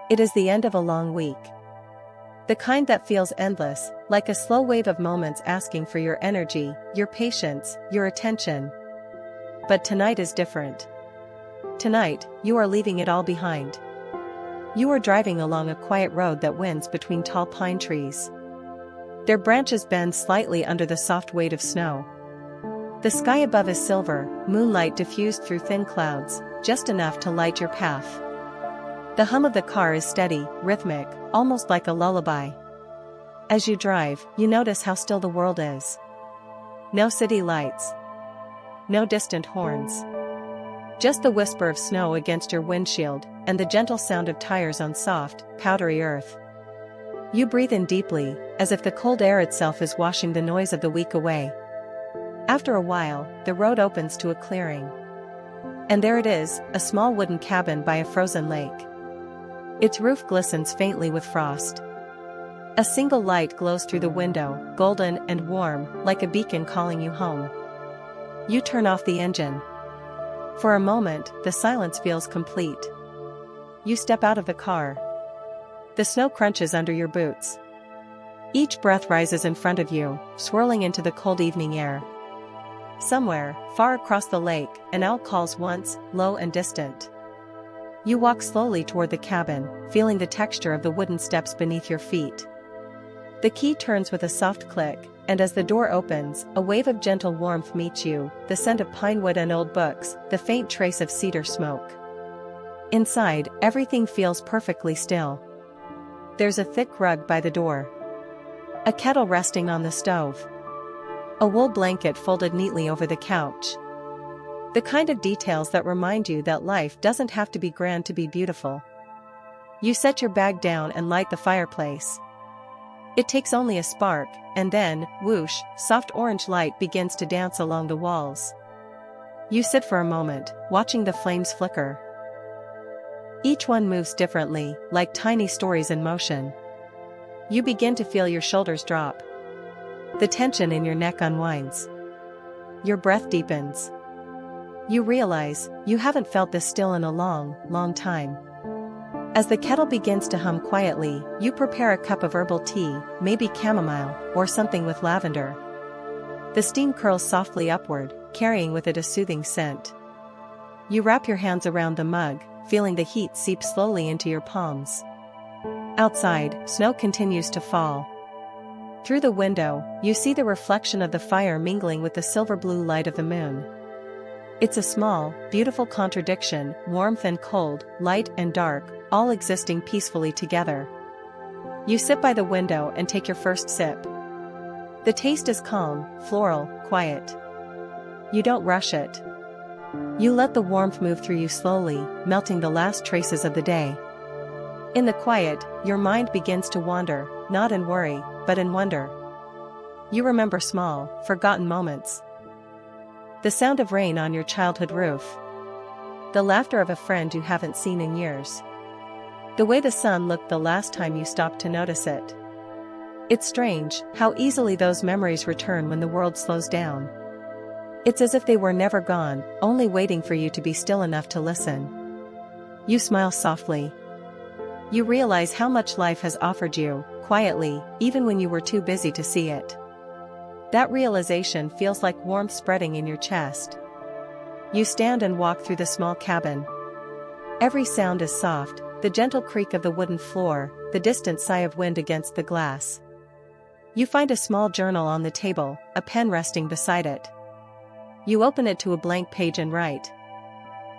It is the end of a long week. The kind that feels endless, like a slow wave of moments asking for your energy, your patience, your attention. But tonight is different. Tonight, you are leaving it all behind. You are driving along a quiet road that winds between tall pine trees. Their branches bend slightly under the soft weight of snow. The sky above is silver, moonlight diffused through thin clouds, just enough to light your path. The hum of the car is steady, rhythmic, almost like a lullaby. As you drive, you notice how still the world is. No city lights. No distant horns. Just the whisper of snow against your windshield, and the gentle sound of tires on soft, powdery earth. You breathe in deeply, as if the cold air itself is washing the noise of the week away. After a while, the road opens to a clearing. And there it is, a small wooden cabin by a frozen lake. Its roof glistens faintly with frost. A single light glows through the window, golden and warm, like a beacon calling you home. You turn off the engine. For a moment, the silence feels complete. You step out of the car. The snow crunches under your boots. Each breath rises in front of you, swirling into the cold evening air. Somewhere, far across the lake, an owl calls once, low and distant. You walk slowly toward the cabin, feeling the texture of the wooden steps beneath your feet. The key turns with a soft click, and as the door opens, a wave of gentle warmth meets you, the scent of pine wood and old books, the faint trace of cedar smoke. Inside, everything feels perfectly still. There's a thick rug by the door. A kettle resting on the stove. A wool blanket folded neatly over the couch. The kind of details that remind you that life doesn't have to be grand to be beautiful. You set your bag down and light the fireplace. It takes only a spark, and then, whoosh, soft orange light begins to dance along the walls. You sit for a moment, watching the flames flicker. Each one moves differently, like tiny stories in motion. You begin to feel your shoulders drop. The tension in your neck unwinds. Your breath deepens. You realize, you haven't felt this still in a long, long time. As the kettle begins to hum quietly, you prepare a cup of herbal tea, maybe chamomile, or something with lavender. The steam curls softly upward, carrying with it a soothing scent. You wrap your hands around the mug, feeling the heat seep slowly into your palms. Outside, snow continues to fall. Through the window, you see the reflection of the fire mingling with the silver-blue light of the moon. It's a small, beautiful contradiction, warmth and cold, light and dark, all existing peacefully together. You sit by the window and take your first sip. The taste is calm, floral, quiet. You don't rush it. You let the warmth move through you slowly, melting the last traces of the day. In the quiet, your mind begins to wander, not in worry, but in wonder. You remember small, forgotten moments. The sound of rain on your childhood roof. The laughter of a friend you haven't seen in years. The way the sun looked the last time you stopped to notice it. It's strange how easily those memories return when the world slows down. It's as if they were never gone, only waiting for you to be still enough to listen. You smile softly. You realize how much life has offered you, quietly, even when you were too busy to see it. That realization feels like warmth spreading in your chest. You stand and walk through the small cabin. Every sound is soft, the gentle creak of the wooden floor, the distant sigh of wind against the glass. You find a small journal on the table, a pen resting beside it. You open it to a blank page and write.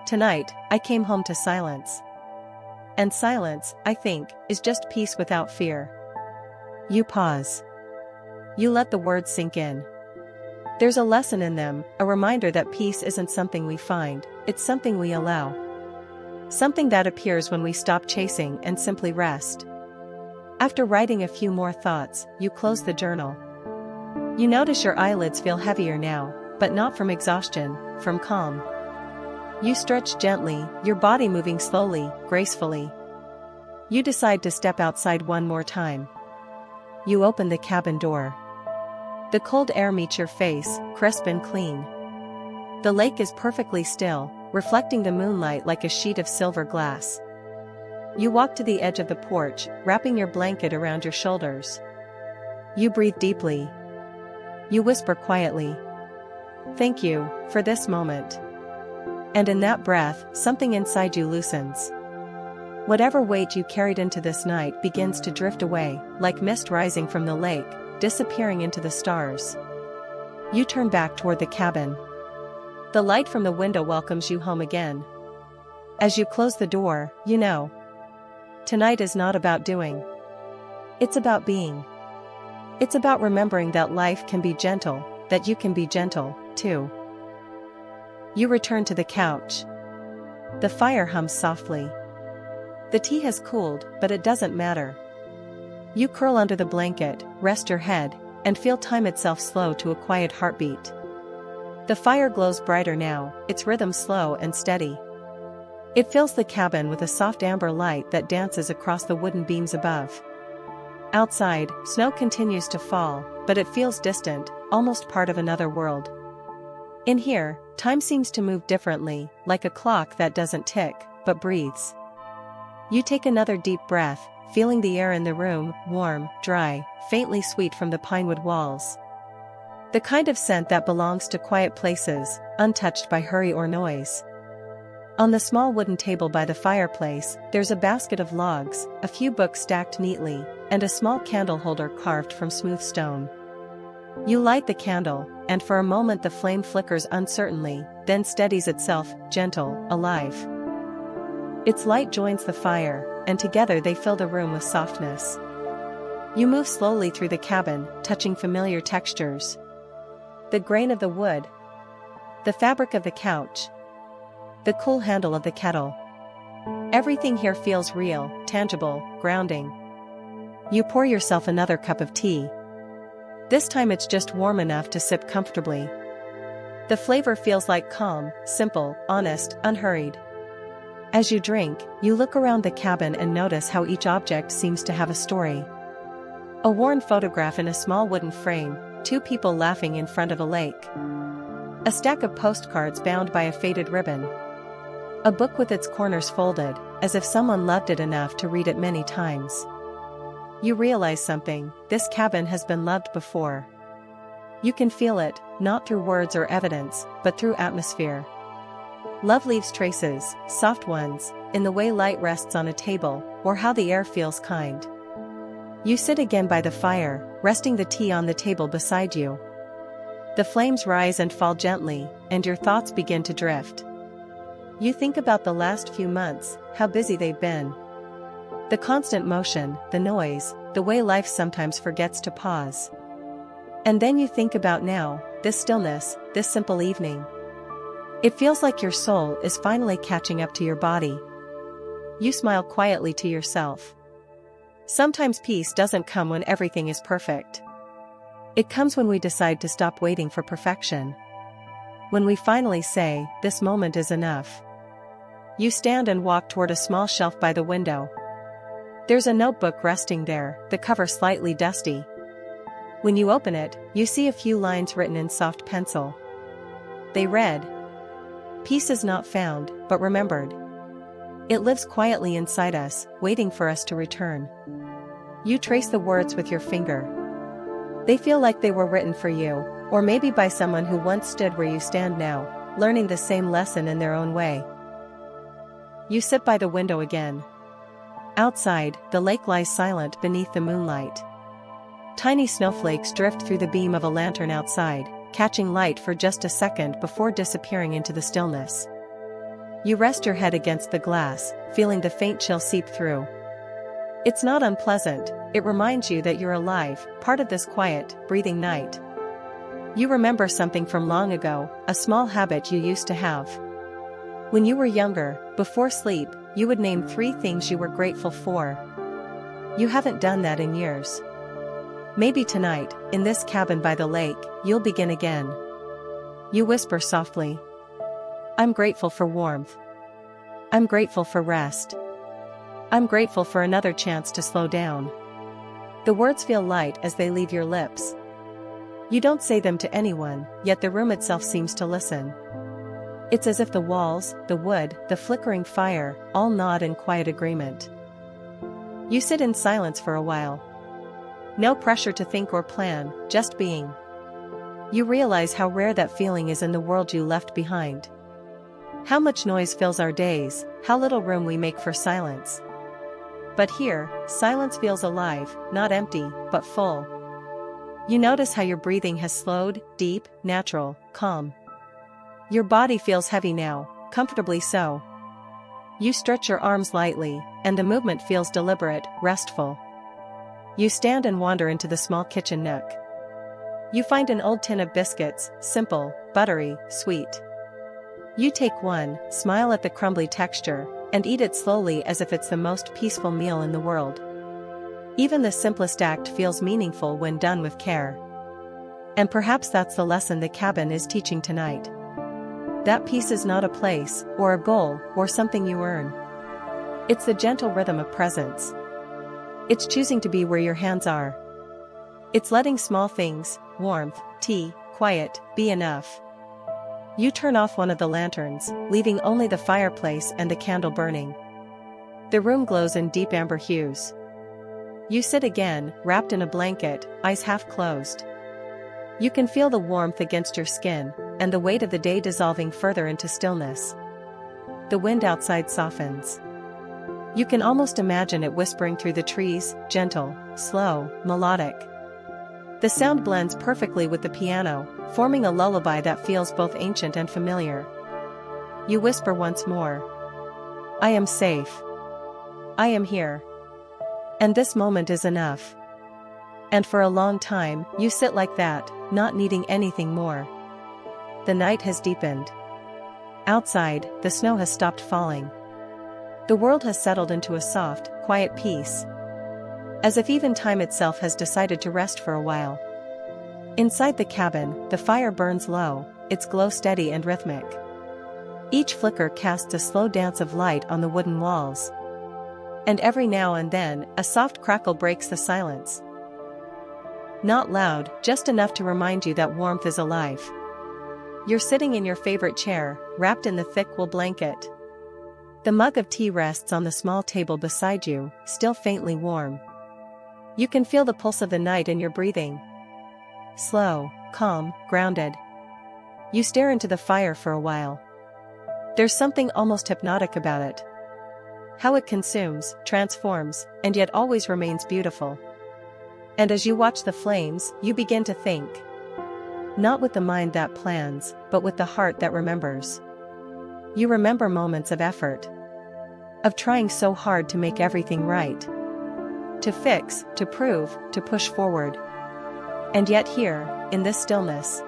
Tonight, I came home to silence. And silence, I think, is just peace without fear. You pause. You let the words sink in. There's a lesson in them, a reminder that peace isn't something we find, it's something we allow. Something that appears when we stop chasing and simply rest. After writing a few more thoughts, you close the journal. You notice your eyelids feel heavier now, but not from exhaustion, from calm. You stretch gently, your body moving slowly, gracefully. You decide to step outside one more time. You open the cabin door. The cold air meets your face, crisp and clean. The lake is perfectly still, reflecting the moonlight like a sheet of silver glass. You walk to the edge of the porch, wrapping your blanket around your shoulders. You breathe deeply. You whisper quietly, "Thank you for this moment." And in that breath, something inside you loosens. Whatever weight you carried into this night begins to drift away, like mist rising from the lake, disappearing into the stars. You turn back toward the cabin. The light from the window welcomes you home again. As you close the door, you know. Tonight is not about doing. It's about being. It's about remembering that life can be gentle, that you can be gentle, too. You return to the couch. The fire hums softly. The tea has cooled, but it doesn't matter. You curl under the blanket, rest your head, and feel time itself slow to a quiet heartbeat. The fire glows brighter now, its rhythm slow and steady. It fills the cabin with a soft amber light that dances across the wooden beams above. Outside, snow continues to fall, but it feels distant, almost part of another world. In here, time seems to move differently, like a clock that doesn't tick, but breathes. You take another deep breath, feeling the air in the room, warm, dry, faintly sweet from the pinewood walls. The kind of scent that belongs to quiet places, untouched by hurry or noise. On the small wooden table by the fireplace, there's a basket of logs, a few books stacked neatly, and a small candle holder carved from smooth stone. You light the candle, and for a moment the flame flickers uncertainly, then steadies itself, gentle, alive. Its light joins the fire, and together they fill the room with softness. You move slowly through the cabin, touching familiar textures. The grain of the wood. The fabric of the couch. The cool handle of the kettle. Everything here feels real, tangible, grounding. You pour yourself another cup of tea. This time it's just warm enough to sip comfortably. The flavor feels like calm, simple, honest, unhurried. As you drink, you look around the cabin and notice how each object seems to have a story. A worn photograph in a small wooden frame, two people laughing in front of a lake. A stack of postcards bound by a faded ribbon. A book with its corners folded, as if someone loved it enough to read it many times. You realize something, this cabin has been loved before. You can feel it, not through words or evidence, but through atmosphere. Love leaves traces, soft ones, in the way light rests on a table, or how the air feels kind. You sit again by the fire, resting the tea on the table beside you. The flames rise and fall gently, and your thoughts begin to drift. You think about the last few months, how busy they've been. The constant motion, the noise, the way life sometimes forgets to pause. And then you think about now, this stillness, this simple evening. It feels like your soul is finally catching up to your body. You smile quietly to yourself. Sometimes peace doesn't come when everything is perfect. It comes when we decide to stop waiting for perfection. When we finally say, this moment is enough. You stand and walk toward a small shelf by the window. There's a notebook resting there, the cover slightly dusty. When you open it, you see a few lines written in soft pencil. They read, "Peace is not found, but remembered. It lives quietly inside us, waiting for us to return." You trace the words with your finger. They feel like they were written for you, or maybe by someone who once stood where you stand now, learning the same lesson in their own way. You sit by the window again. Outside, the lake lies silent beneath the moonlight. Tiny snowflakes drift through the beam of a lantern outside, catching light for just a second before disappearing into the stillness. You rest your head against the glass, feeling the faint chill seep through. It's not unpleasant, it reminds you that you're alive, part of this quiet, breathing night. You remember something from long ago, a small habit you used to have. When you were younger, before sleep, you would name 3 things you were grateful for. You haven't done that in years. Maybe tonight, in this cabin by the lake, you'll begin again. You whisper softly. I'm grateful for warmth. I'm grateful for rest. I'm grateful for another chance to slow down. The words feel light as they leave your lips. You don't say them to anyone, yet the room itself seems to listen. It's as if the walls, the wood, the flickering fire, all nod in quiet agreement. You sit in silence for a while. No pressure to think or plan, just being. You realize how rare that feeling is in the world you left behind. How much noise fills our days, how little room we make for silence. But here, silence feels alive, not empty, but full. You notice how your breathing has slowed, deep, natural, calm. Your body feels heavy now, comfortably so. You stretch your arms lightly, and the movement feels deliberate, restful. You stand and wander into the small kitchen nook. You find an old tin of biscuits, simple, buttery, sweet. You take one, smile at the crumbly texture, and eat it slowly as if it's the most peaceful meal in the world. Even the simplest act feels meaningful when done with care. And perhaps that's the lesson the cabin is teaching tonight. That peace is not a place, or a goal, or something you earn. It's the gentle rhythm of presence. It's choosing to be where your hands are. It's letting small things, warmth, tea, quiet, be enough. You turn off one of the lanterns, leaving only the fireplace and the candle burning. The room glows in deep amber hues. You sit again, wrapped in a blanket, eyes half closed. You can feel the warmth against your skin, and the weight of the day dissolving further into stillness. The wind outside softens. You can almost imagine it whispering through the trees, gentle, slow, melodic. The sound blends perfectly with the piano, forming a lullaby that feels both ancient and familiar. You whisper once more. I am safe. I am here. And this moment is enough. And for a long time, you sit like that, not needing anything more. The night has deepened. Outside, the snow has stopped falling. The world has settled into a soft, quiet peace. As if even time itself has decided to rest for a while. Inside the cabin, the fire burns low, its glow steady and rhythmic. Each flicker casts a slow dance of light on the wooden walls. And every now and then, a soft crackle breaks the silence. Not loud, just enough to remind you that warmth is alive. You're sitting in your favorite chair, wrapped in the thick wool blanket. The mug of tea rests on the small table beside you, still faintly warm. You can feel the pulse of the night in your breathing. Slow, calm, grounded. You stare into the fire for a while. There's something almost hypnotic about it. How it consumes, transforms, and yet always remains beautiful. And as you watch the flames, you begin to think. Not with the mind that plans, but with the heart that remembers. You remember moments of effort. Of trying so hard to make everything right. To fix, to prove, to push forward. And yet here, in this stillness,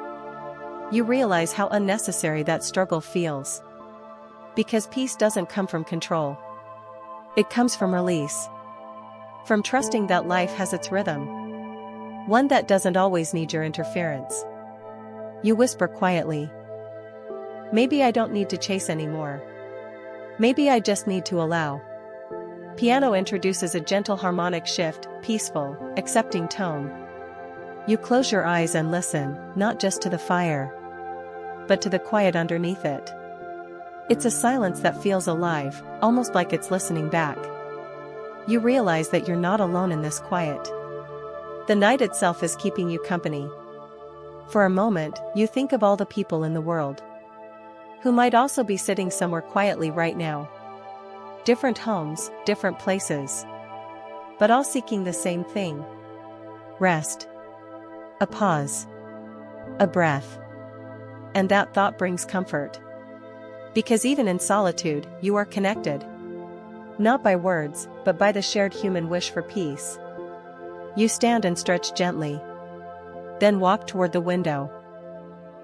you realize how unnecessary that struggle feels. Because peace doesn't come from control. It comes from release. From trusting that life has its rhythm. One that doesn't always need your interference. You whisper quietly. Maybe I don't need to chase anymore. Maybe I just need to allow. Piano introduces a gentle harmonic shift, peaceful, accepting tone. You close your eyes and listen, not just to the fire, but to the quiet underneath it. It's a silence that feels alive, almost like it's listening back. You realize that you're not alone in this quiet. The night itself is keeping you company. For a moment, you think of all the people in the world who might also be sitting somewhere quietly right now. Different homes, different places. But all seeking the same thing. Rest. A pause. A breath. And that thought brings comfort. Because even in solitude, you are connected. Not by words, but by the shared human wish for peace. You stand and stretch gently. Then walk toward the window.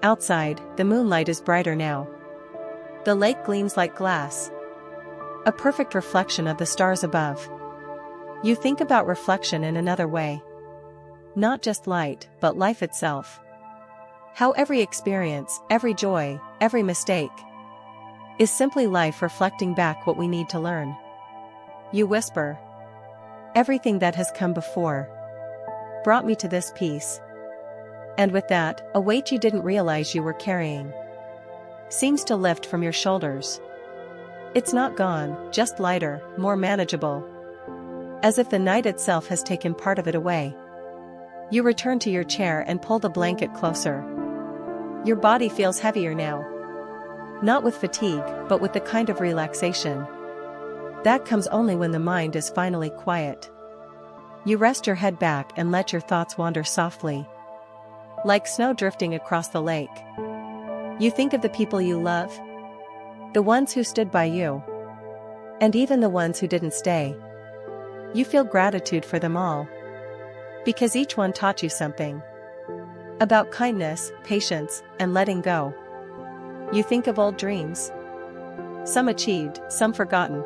Outside, the moonlight is brighter now. The lake gleams like glass. A perfect reflection of the stars above. You think about reflection in another way. Not just light, but life itself. How every experience, every joy, every mistake is simply life reflecting back what we need to learn. You whisper. Everything that has come before brought me to this peace. And with that, a weight you didn't realize you were carrying seems to lift from your shoulders. It's not gone, just lighter, more manageable. as if the night itself has taken part of it away. You return to your chair and pull the blanket closer. Your body feels heavier now. Not with fatigue, but with the kind of relaxation that comes only when the mind is finally quiet. You rest your head back and let your thoughts wander softly, like snow drifting across the lake. You think of the people you love, the ones who stood by you, and even the ones who didn't stay. You feel gratitude for them all, because each one taught you something about kindness, patience, and letting go. You think of old dreams, some achieved, some forgotten.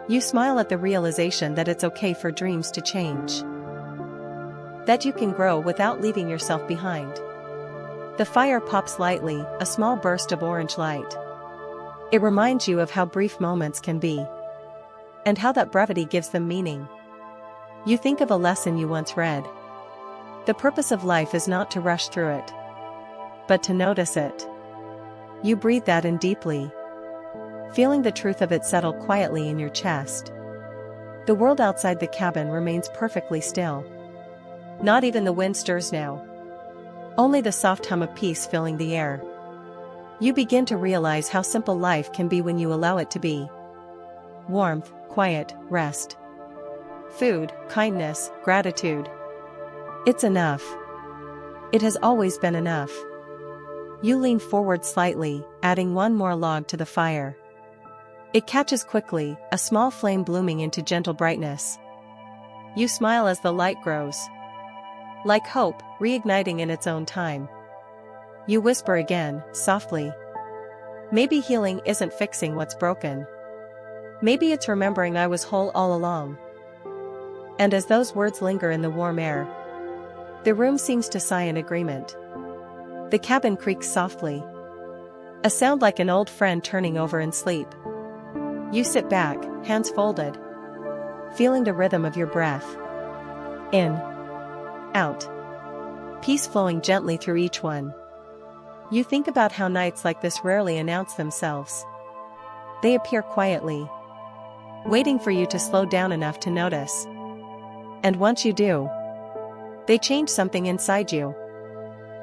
You smile at the realization that it's okay for dreams to change, that you can grow without leaving yourself behind. The fire pops lightly, a small burst of orange light. It reminds you of how brief moments can be, and how that brevity gives them meaning. You think of a lesson you once read. The purpose of life is not to rush through it, but to notice it. You breathe that in deeply, feeling the truth of it settle quietly in your chest. The world outside the cabin remains perfectly still. Not even the wind stirs now. Only the soft hum of peace filling the air. You begin to realize how simple life can be when you allow it to be. Warmth, quiet, rest. Food, kindness, gratitude. It's enough. It has always been enough. You lean forward slightly, adding one more log to the fire. It catches quickly, a small flame blooming into gentle brightness. You smile as the light grows, like hope, reigniting in its own time. You whisper again, softly. Maybe healing isn't fixing what's broken. Maybe it's remembering I was whole all along. And as those words linger in the warm air, the room seems to sigh in agreement. The cabin creaks softly, a sound like an old friend turning over in sleep. You sit back, hands folded, feeling the rhythm of your breath. In, out. Peace flowing gently through each one. You think about how nights like this rarely announce themselves. They appear quietly, waiting for you to slow down enough to notice. And once you do, they change something inside you.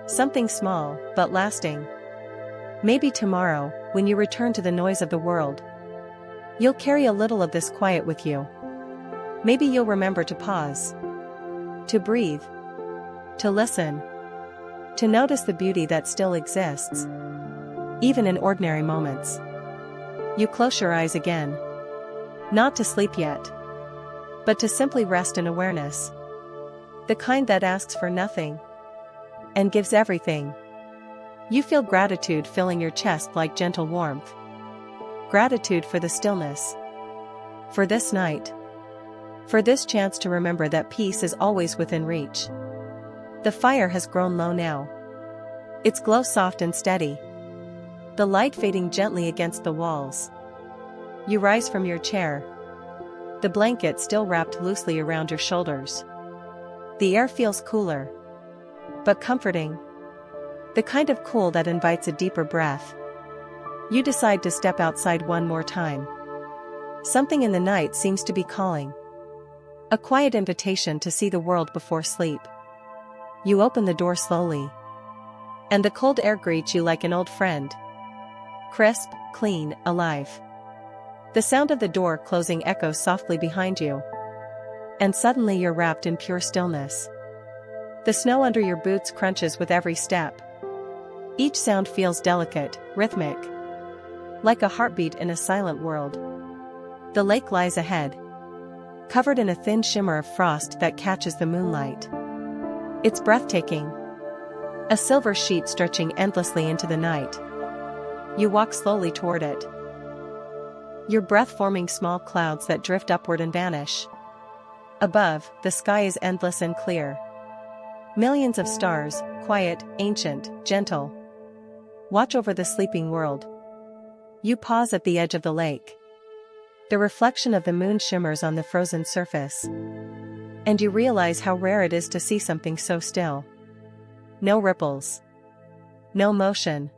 Something small, but lasting. Maybe tomorrow, when you return to the noise of the world, you'll carry a little of this quiet with you. Maybe you'll remember to pause, to breathe, to listen, to notice the beauty that still exists, even in ordinary moments. You close your eyes again. Not to sleep yet, but to simply rest in awareness. The kind that asks for nothing and gives everything. You feel gratitude filling your chest like gentle warmth. Gratitude for the stillness, for this night, for this chance to remember that peace is always within reach. The fire has grown low now. Its glow soft and steady, the light fading gently against the walls. You rise from your chair, the blanket still wrapped loosely around your shoulders. The air feels cooler, but comforting. The kind of cool that invites a deeper breath. You decide to step outside one more time. Something in the night seems to be calling. A quiet invitation to see the world before sleep. You open the door slowly, and the cold air greets you like an old friend. Crisp, clean, alive. The sound of the door closing echoes softly behind you. And suddenly you're wrapped in pure stillness. The snow under your boots crunches with every step. Each sound feels delicate, rhythmic, like a heartbeat in a silent world. The lake lies ahead, covered in a thin shimmer of frost that catches the moonlight. It's breathtaking, a silver sheet stretching endlessly into the night. You walk slowly toward it, your breath forming small clouds that drift upward and vanish. Above, the sky is endless and clear. Millions of stars, quiet, ancient, gentle, watch over the sleeping world. You pause at the edge of the lake. The reflection of the moon shimmers on the frozen surface, and you realize how rare it is to see something so still. No ripples, no motion,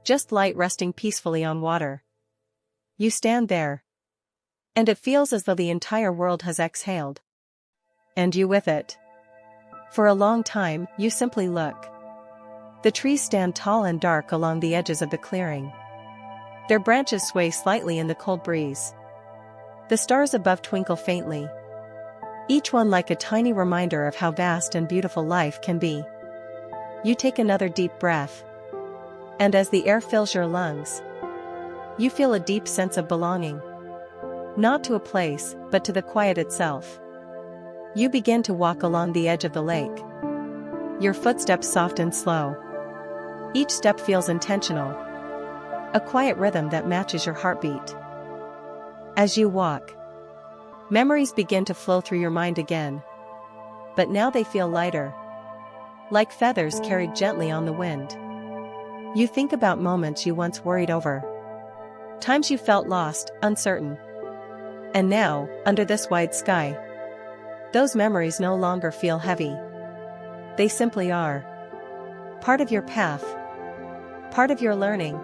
just light resting peacefully on water. You stand there, And it feels as though the entire world has exhaled. And you with it. For a long time, you simply look. The trees stand tall and dark along the edges of the clearing. Their branches sway slightly in the cold breeze. The stars above twinkle faintly, each one like a tiny reminder of how vast and beautiful life can be. You take another deep breath. And as the air fills your lungs, you feel a deep sense of belonging. Not to a place, but to the quiet itself. You begin to walk along the edge of the lake. Your footsteps soft and slow. Each step feels intentional. A quiet rhythm that matches your heartbeat. As you walk, memories begin to flow through your mind again. But now they feel lighter. Like feathers carried gently on the wind. You think about moments you once worried over. Times you felt lost, uncertain. And now, under this wide sky, those memories no longer feel heavy. They simply are. Part of your path. Part of your learning.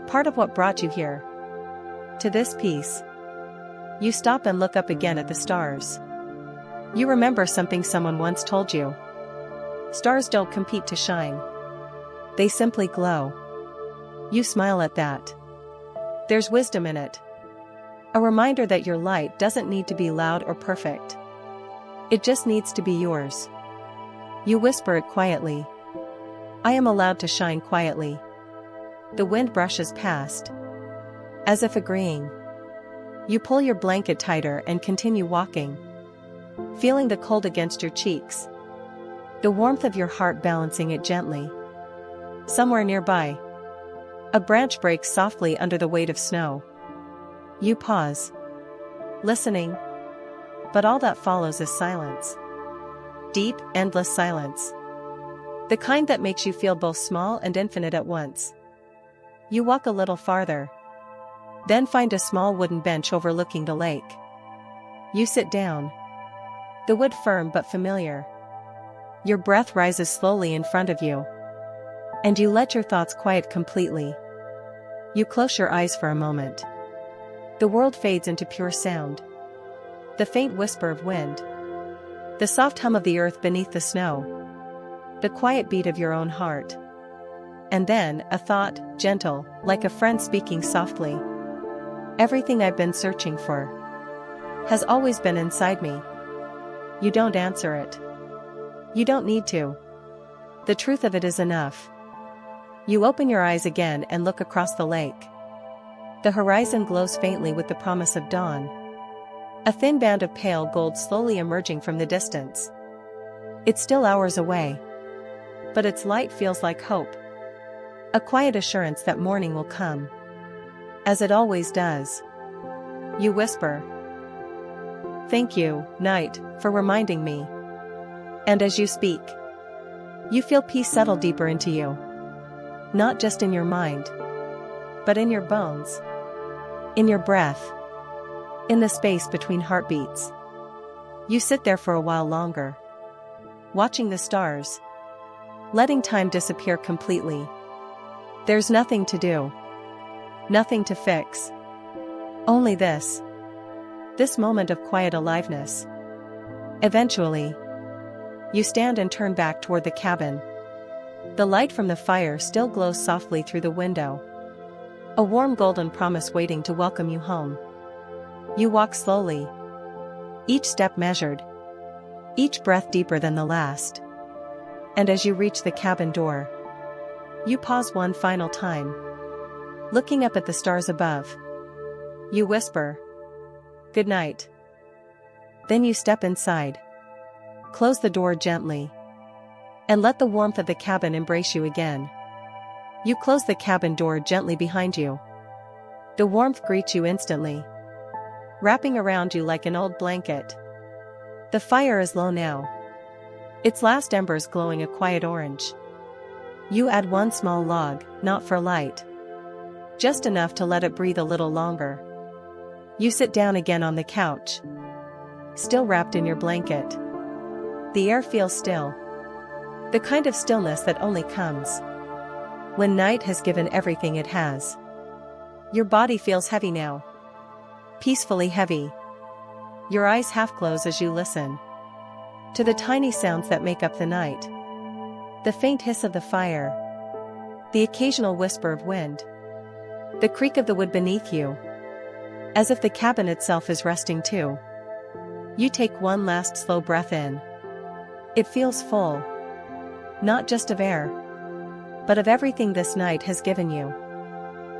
Part of what brought you here. To this peace. You stop and look up again at the stars. You remember something someone once told you. Stars don't compete to shine. They simply glow. You smile at that. There's wisdom in it. A reminder that your light doesn't need to be loud or perfect. It just needs to be yours. You whisper it quietly. I am allowed to shine quietly. The wind brushes past. As if agreeing. You pull your blanket tighter and continue walking. Feeling the cold against your cheeks. The warmth of your heart balancing it gently. Somewhere nearby, a branch breaks softly under the weight of snow. You pause. Listening. But all that follows is silence. Deep, endless silence. The kind that makes you feel both small and infinite at once. You walk a little farther. Then find a small wooden bench overlooking the lake. You sit down. The wood firm but familiar. Your breath rises slowly in front of you. And you let your thoughts quiet completely. You close your eyes for a moment. The world fades into pure sound. The faint whisper of wind. The soft hum of the earth beneath the snow. The quiet beat of your own heart. And then, a thought, gentle, like a friend speaking softly. Everything I've been searching for has always been inside me. You don't answer it. You don't need to. The truth of it is enough. You open your eyes again and look across the lake. The horizon glows faintly with the promise of dawn. A thin band of pale gold slowly emerging from the distance. It's still hours away. But its light feels like hope. A quiet assurance that morning will come. As it always does. You whisper. Thank you, night, for reminding me. And as you speak, you feel peace settle deeper into you. Not just in your mind, but in your bones. In your breath. In the space between heartbeats. You sit there for a while longer. Watching the stars. Letting time disappear completely. There's nothing to do. Nothing to fix. Only this. This moment of quiet aliveness. Eventually, you stand and turn back toward the cabin. The light from the fire still glows softly through the window. A warm golden promise waiting to welcome you home. You walk slowly. Each step measured. Each breath deeper than the last. And as you reach the cabin door, you pause one final time. Looking up at the stars above. You whisper. Good night. Then you step inside. Close the door gently. And let the warmth of the cabin embrace you again. You close the cabin door gently behind you. The warmth greets you instantly. Wrapping around you like an old blanket. The fire is low now. Its last embers glowing a quiet orange. You add one small log, not for light. Just enough to let it breathe a little longer. You sit down again on the couch. Still wrapped in your blanket. The air feels still. The kind of stillness that only comes when night has given everything it has. Your body feels heavy now. peacefully heavy. Your eyes half close as you listen to the tiny sounds that make up the night. The faint hiss of the fire, the occasional whisper of wind, the creak of the wood beneath you, as if the cabin itself is resting too. You take one last slow breath in. It feels full, not just of air, but of everything this night has given you.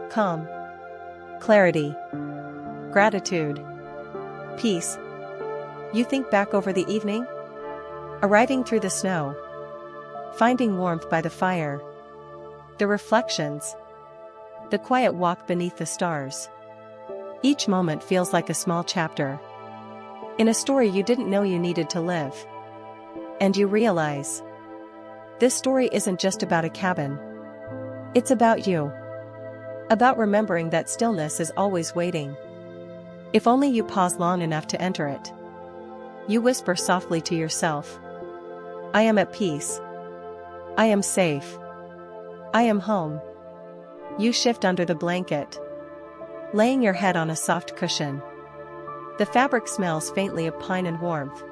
Calm, clarity, gratitude, peace. You think back over the evening, arriving through the snow, finding warmth by the fire, the reflections, the quiet walk beneath the stars. Each moment feels like a small chapter in a story you didn't know you needed to live. And you realize, this story isn't just about a cabin. It's about you. About remembering that stillness is always waiting. If only you pause long enough to enter it. You whisper softly to yourself, I am at peace. I am safe. I am home. You shift under the blanket, laying your head on a soft cushion. The fabric smells faintly of pine and warmth.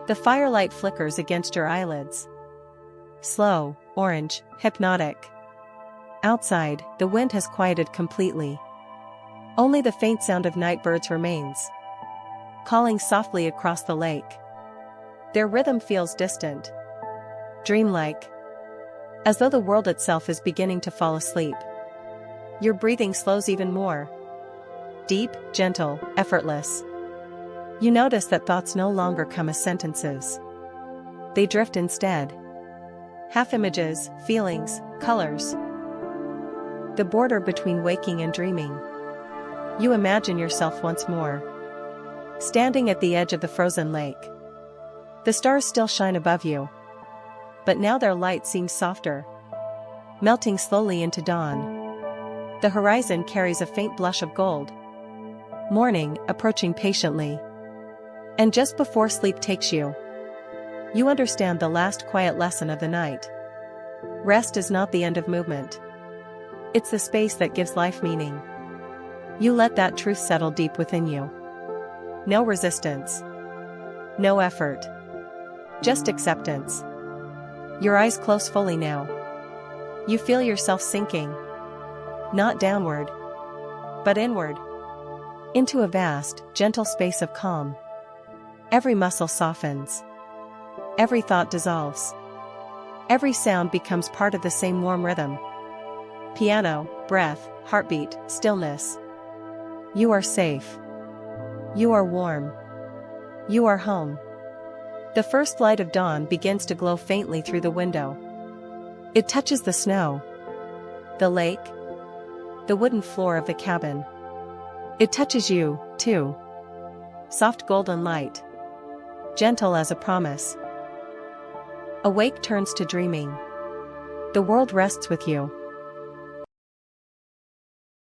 The firelight flickers against your eyelids. Slow, orange, hypnotic. Outside, the wind has quieted completely. Only the faint sound of night birds remains, calling softly across the lake. Their rhythm feels distant, dreamlike, as though the world itself is beginning to fall asleep. Your breathing slows even more. Deep, gentle, effortless. You notice that thoughts no longer come as sentences. They drift instead. Half images, feelings, colors. The border between waking and dreaming. You imagine yourself once more, standing at the edge of the frozen lake. The stars still shine above you, but now their light seems softer, melting slowly into dawn. The horizon carries a faint blush of gold. Morning, approaching patiently. And just before sleep takes you, you understand the last quiet lesson of the night. Rest is not the end of movement. It's the space that gives life meaning. You let that truth settle deep within you. No resistance. No effort. Just acceptance. Your eyes close fully now. You feel yourself sinking. Not downward, but inward. Into a vast, gentle space of calm. Every muscle softens. Every thought dissolves. Every sound becomes part of the same warm rhythm. Piano, breath, heartbeat, stillness. You are safe. You are warm. You are home. The first light of dawn begins to glow faintly through the window. It touches the snow, the lake, the wooden floor of the cabin. It touches you, too. Soft golden light. Gentle as a promise. Awake turns to dreaming. The world rests with you.